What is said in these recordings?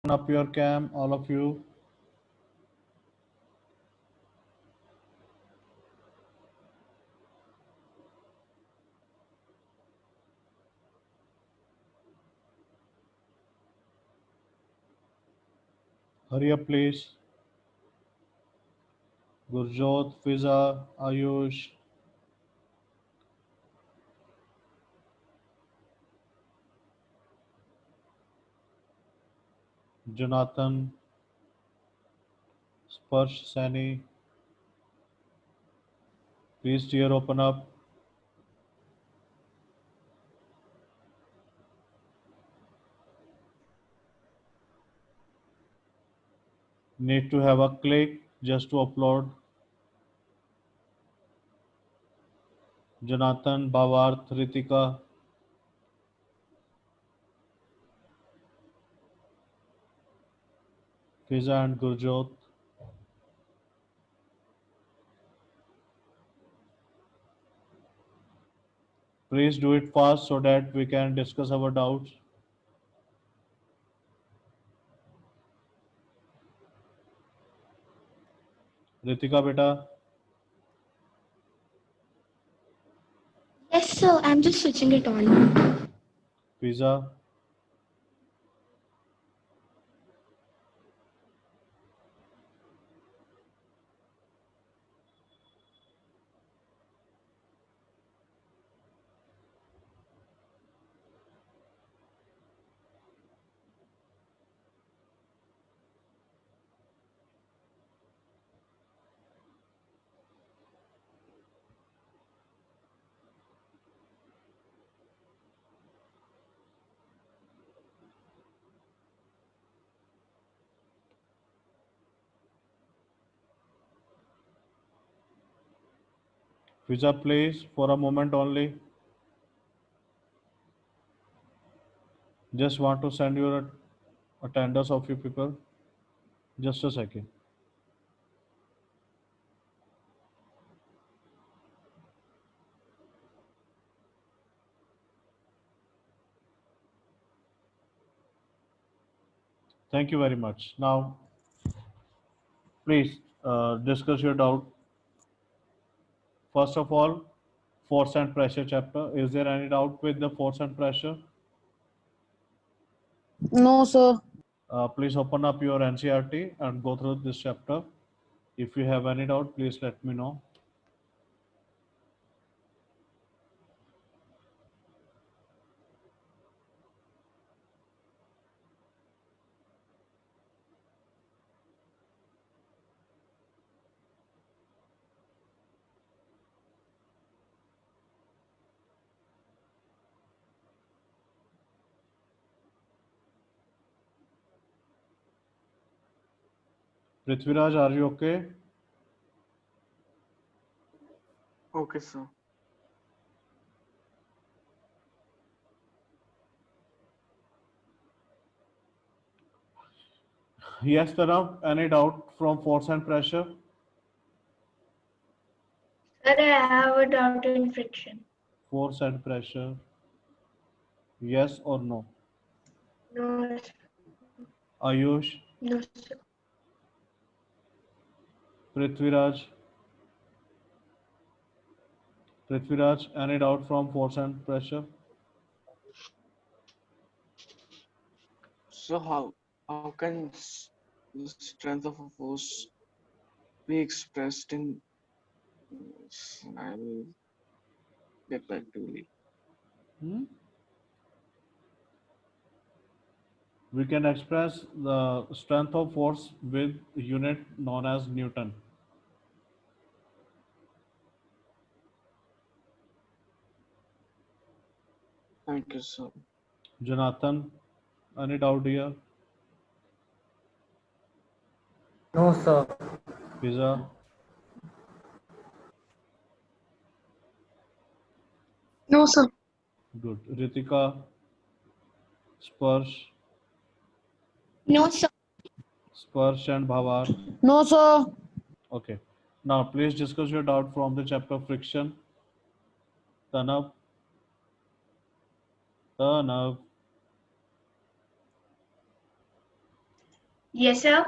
Up your cam, all of you. Hurry up, please. Gurjot, Fiza, Ayush, Jonathan, Sparsh, Sani. Please, dear, open up. Need to have a click just to upload. Jonathan, Bhavarth, Ritika, Fiza, and Gurjot. Please do it fast so that we can discuss our doubts. Ritika, beta, Yes, sir. I'm just switching it on. Fiza, Fiza, please, for a moment only. Just want to send your attendance of you people. Just a second. Thank you very much. Now, please discuss your doubt. First of all, force and pressure chapter. Is there any doubt with the force and pressure? No, sir. Please open up your NCRT and go through this chapter. If you have any doubt, please let me know. Prithviraj, are you okay? Okay, sir. Yes, Tanav, any doubt from force and pressure? Sir, I have a doubt in friction. Force and pressure. Yes or no? No, Ayush, no, sir. Prithviraj, Prithviraj, any doubt from force and pressure? So how can the strength of a force be expressed in? I will get back to you. Hmm? We can express the strength of force with unit known as Newton. Thank you, sir. Jonathan, any doubt here? No, sir. Pizza, No, sir. good. Ritika, Sparsh, No, sir. Sparsh and Bhavar. No, sir. Okay. Now, please discuss your doubt from the chapter friction. Tanav, Tanav. Yes, sir.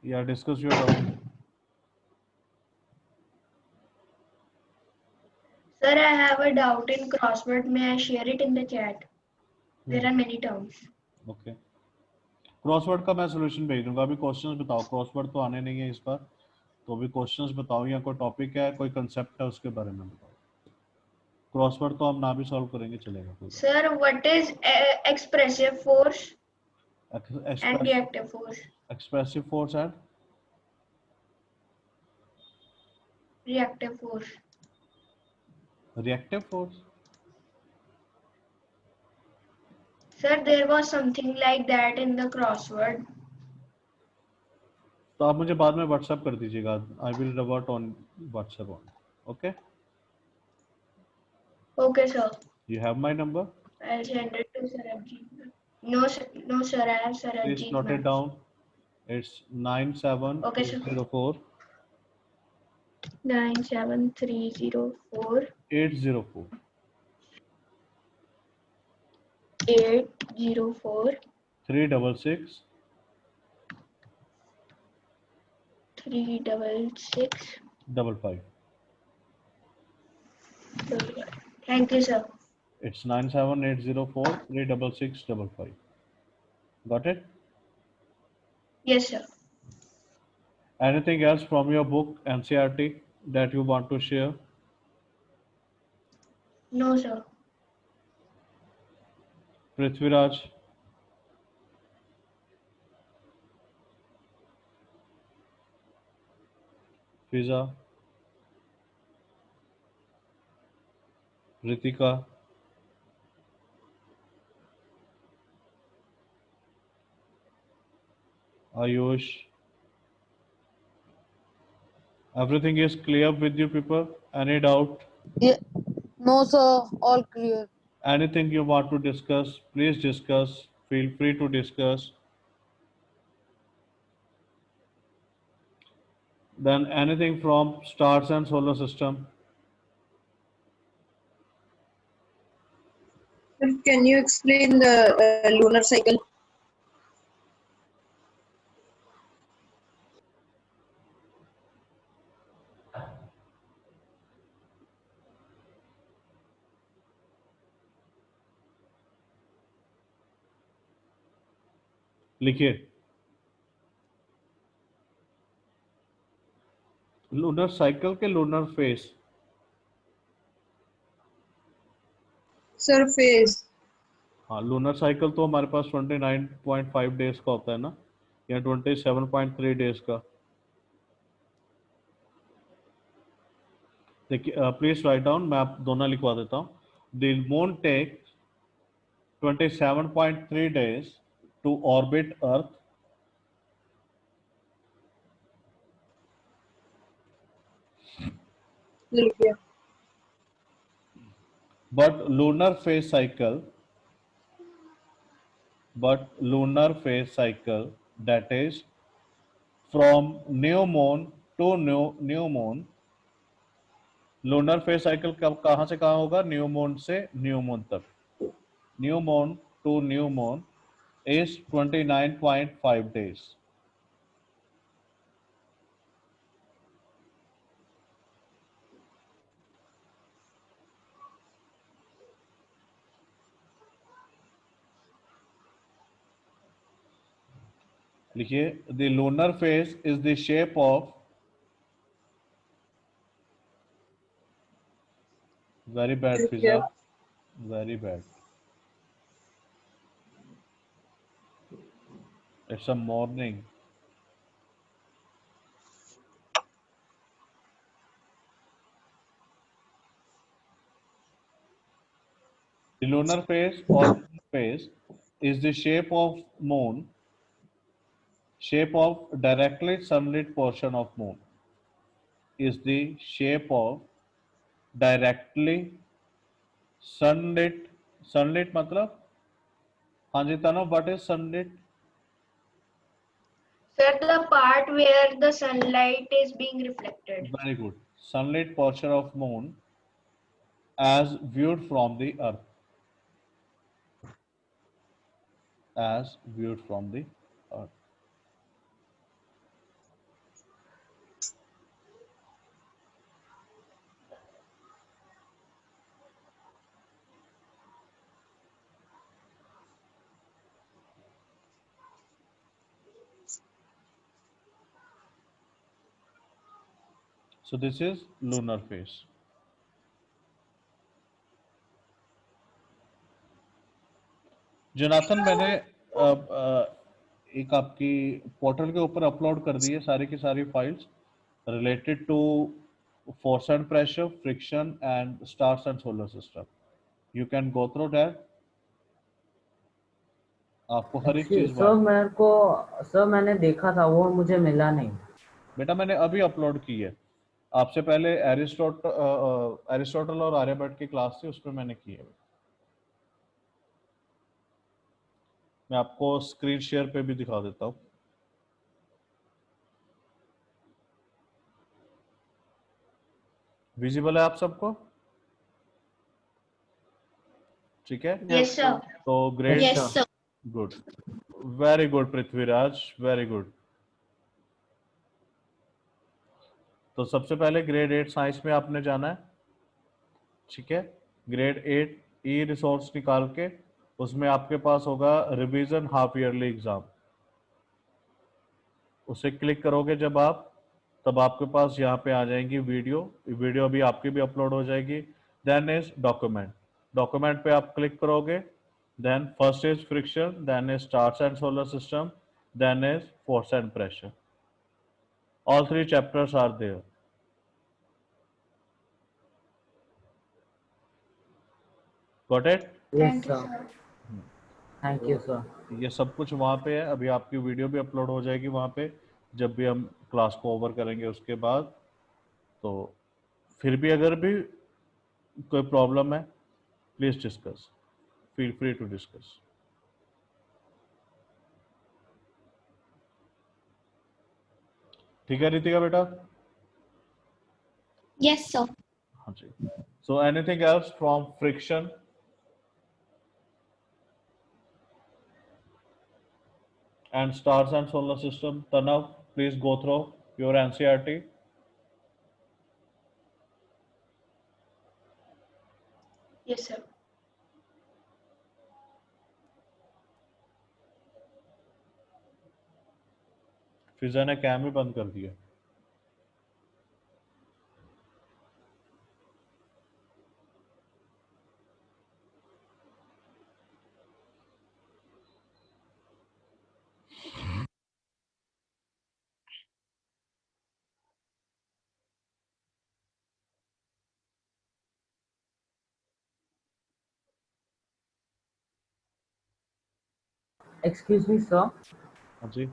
Yeah, discuss your doubt. Sir, I have a doubt in crossword. May I share it in the chat? There are many terms. Okay, crossword का मैं solution भेज दूंगा। अभी questions बताओ, crossword तो आने नहीं है इस बार, तो अभी क्वेश्चंस बताओ, या कोई टॉपिक है, कोई कंसेप्ट है, उसके बारे में बताओ। क्रॉसवर्ड तो हम ना भी सॉल्व करेंगे, चलेगा कोई बात Sir, what is expressive force नहीं। and reactive force? Expressive force and Reactive force. Reactive force. Sir, there was something like that in the crossword. तो आप मुझे बाद में व्हाट्सएप कर दीजिएगा, I will revert on WhatsApp on. Okay, Okay, sir. You have my number, I'll send it to Sarabjit. No, sir. No, sir. I have please Sarabjit. Note it down. It's Okay, sir. 97804 97304 804 804 366 366. 55। Thank you, sir. It's 97804 366 55। Got it? Yes, sir. Anything else from your book NCRT that you want to share? No, sir. Prithviraj, Fiza, Ritika, Ayush. Everything is clear with you people? Any doubt? Yeah. No, sir. All clear. Anything you want to discuss, please discuss. Feel free to discuss. Then anything from stars and solar system? Sir, can you explain the lunar cycle? लिखिए। Lunar cycle के lunar face. Surface. हाँ, lunar cycle तो हमारे पास 29.5 days का होता है ना, या 27.3 डेज का। देखिए, प्लीज राइट डाउन, मैं आप दोनों लिखवा देता हूँ। The moon take 27.3 days to orbit earth, Yeah. but lunar phase cycle that is from new moon to new moon, lunar phase cycle कब कहाँ से कहाँ होगा? न्यू मून से न्यू मून तक। New moon to new moon is 29.5 days. लिखिए, the lunar phase is the shape of, very bad Fiza, Yeah. very bad, it's a morning. The lunar phase or moon phase is the shape of directly sunlit portion of moon, is the shape of directly sunlit मतलब, हाँ जी तनु, what is sunlit? Sir, the part where the sunlight is being reflected. Very good. Sunlit portion of moon as viewed from the earth, as viewed from the earth. So this is lunar phase. Jonathan, मैंने एक आपकी portal के ऊपर upload कर दी है सारी की सारी files related to force and pressure, friction, and stars and solar system. You can go through that. आपको हर एक चीज सर मेरे को सर मैंने देखा था वो मुझे मिला नहीं। बेटा मैंने अभी अपलोड की है, आपसे पहले एरिस्टोटल और आर्यभट्ट की क्लास थी उसमें मैंने की है। मैं आपको स्क्रीन शेयर पे भी दिखा देता हूँ। विजिबल है आप सबको? ठीक है। Yes, sir. तो grade Yes, sir. Good, very good Prithviraj, very good. तो सबसे पहले ग्रेड 8 साइंस में आपने जाना है, ठीक है। ग्रेड 8 ई रिसोर्स निकाल के उसमें आपके पास होगा रिवीजन हाफ ईयरली एग्जाम, उसे क्लिक करोगे जब आप, तब आपके पास यहाँ पे आ जाएंगी वीडियो, वीडियो अभी आपकी भी अपलोड हो जाएगी। देन इज डॉक्यूमेंट, डॉक्यूमेंट पे आप क्लिक करोगे, then first is friction, then is stars and solar system, then is force and pressure. All 3 chapters are there. Got it? Thank you, sir. Thank you sir. ये सब कुछ वहाँ पे है, अभी आपकी वीडियो भी अपलोड हो जाएगी वहाँ पे जब भी हम क्लास को ओवर करेंगे उसके बाद। तो फिर भी अगर भी कोई प्रॉब्लम है please discuss, feel free to discuss. ठीक है रितिका बेटा? Yes, sir. हाँ जी। So anything else from friction? And stars and solar system. Tanav, please go through your NCERT. Yes, sir. फिजा ने कैम ही बंद कर दिया। एक्सक्यूज मी सर, हाँ जी।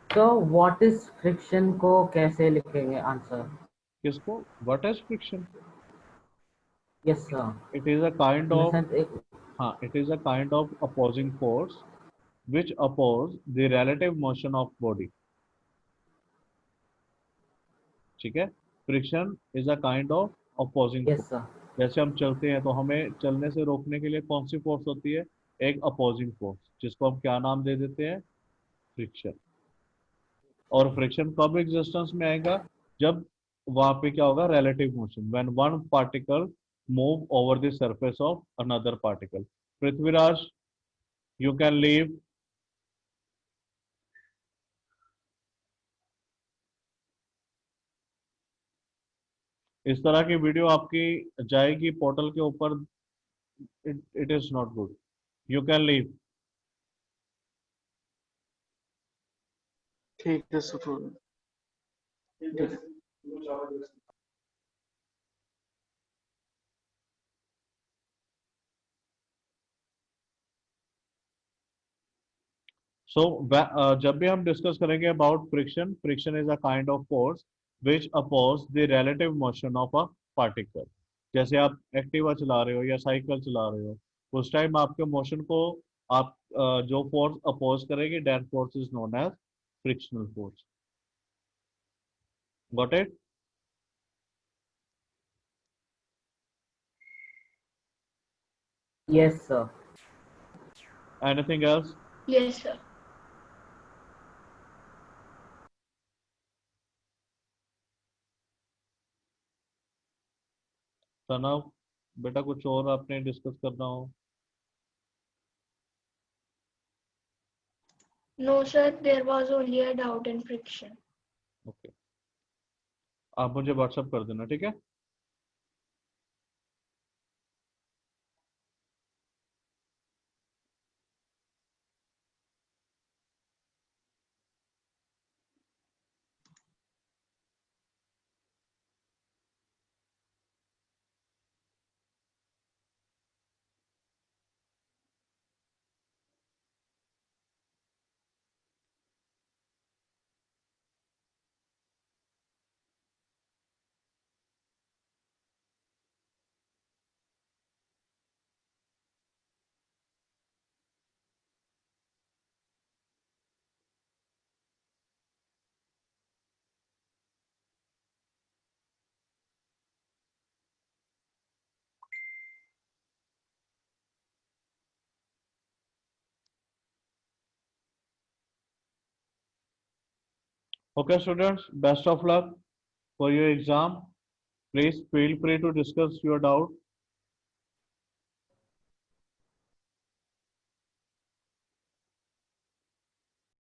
तो व्हाट इज फ्रिक्शन को कैसे लिखेंगे आंसर? किसको? What is friction? Yes sir. It is a kind in the of, sense एक हाँ, it is a kind of opposing force which oppose the relative motion of body. ठीक है? Friction is a kind of opposing yes force. Sir. जैसे हम चलते हैं तो हमें चलने से रोकने के लिए कौन सी फोर्स होती है? एक अपोजिंग फोर्स, जिसको हम क्या नाम दे देते हैं? फ्रिक्शन। और फ्रिक्शन कब एग्जिस्टेंस में आएगा? जब वहां पे क्या होगा? Relative motion, when one particle move over the surface of another particle. Prithviraj, you can leave. इस तरह की वीडियो आपकी जाएगी पोर्टल के ऊपर, it is not good, you can leave. ठीक है सर। ठीक है। सो जब भी हम डिस्कस करेंगे about friction, friction is a kind of force which oppose the relative motion of a particle. जैसे आप एक्टिवा चला रहे हो या साइकिल चला रहे हो, उस टाइम आपके मोशन को आप जो फोर्स अपोज करेगी, that force is known as frictional force. Got it? Yes sir. Anything else? Yes, sir. तनाव बेटा, कुछ और आपने डिस्कस करना हो? No, sir. There was only a doubt in friction. Okay. आप मुझे व्हाट्सअप कर देना, ठीक है। Okay, students, best of luck for your exam. Please feel free to discuss your doubt